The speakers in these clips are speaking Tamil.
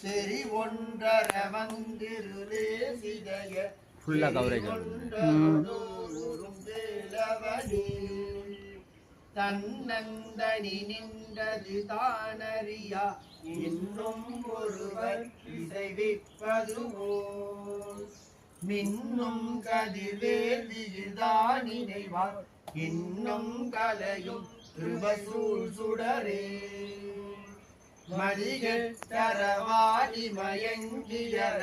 செறி ஒன்றர வந்திருளே சிதைய ஃபுல்லா கவரேஜ் தன்னந்தனி நின்றது தானறியா இன்னும் ஒருவர் இசைவிப்பதுவோ மின்னும் கதிர்வேதிதான் நினைவார் இன்னும் கலையும் கிருபசூழ் சுடரே மதிகெட்டரவாடி மயங்கியர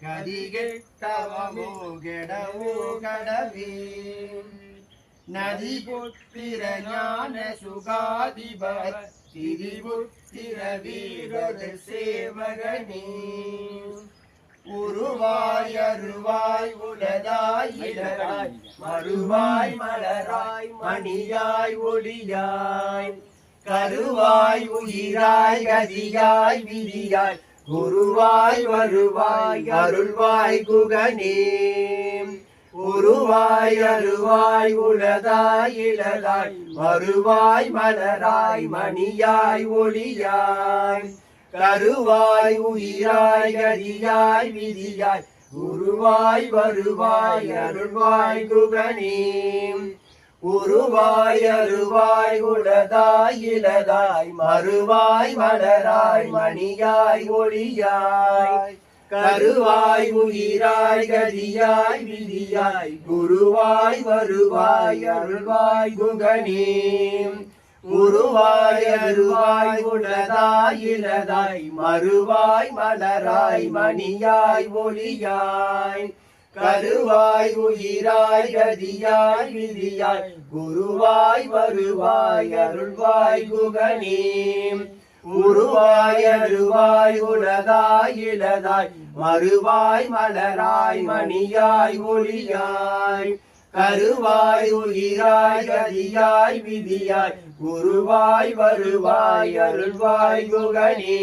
கதிகெட்டவமோ கெடவோ கடவே நதி புத்திர ஞான சுகாதிபர் திரிபுத்திர வீரர் சேவகனே உருவாய் அருவாய் உலதாய் இலராய் மறுவாய் மலராய் மணியாய் ஒளியாய் கருவாய் உயிராய் கதியாய் விதியாய் குருவாய் வருவாய் அருள்வாய் குகனே உருவாய் அருவாய் உலதாய் இலதாய் மறுவாய் மலராய் மணியாய் ஒளியாய் கருவாய் உயிராய் கதியாய் விதியாய் குருவாய் வருவாய் அருள்வாய் குகனே உருவாய் அருவாய் உலதாய் இலதாய் மறுவாய் மலராய் மணியாய் ஒளியாய் கருவாய் உயிராய் கதியாய் விதியாய் குருவாய் வருவாய் அருள்வாய் குகனே உருவாய் அருவாய் உலதாய் இலதாய் மறுவாய் மலராய் மணியாய் ஒளியாய் கருவாய் உயிராய் கதியாய் விதியாய் குருவாய் வருவாய் அருள்வாய் குகனே உருவாய் அருவாய் உலதாய் இலதாய் மறுவாய் மலராய் மணியாய் ஒளியாய் கருவாய் உயிராய் கதியாய் விதியாய் குருவாய் வருவாய் அருள்வாய் குகனே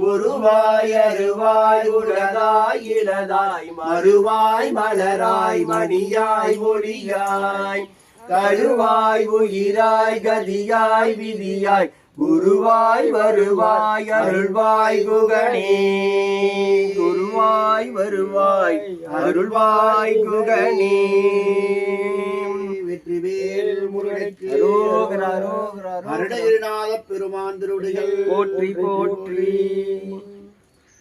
உருவாய் அருவாய் உலதாய் இலதாய் மறுவாய் மலராய் மணியாய் ஒளியாய் கருவாய் உயிராய் கதியாய் விதியாய் குருவாய் வருவாய் அருள்வாய் குகனே குருவாய் வருவாய் அருள்வாய் குகனே வெற்றிவேல் முருகனுக்கு அரோகரா அரோகரா அருணகிரிநாத பெருமான் திருவடிகள் போற்றி போற்றி.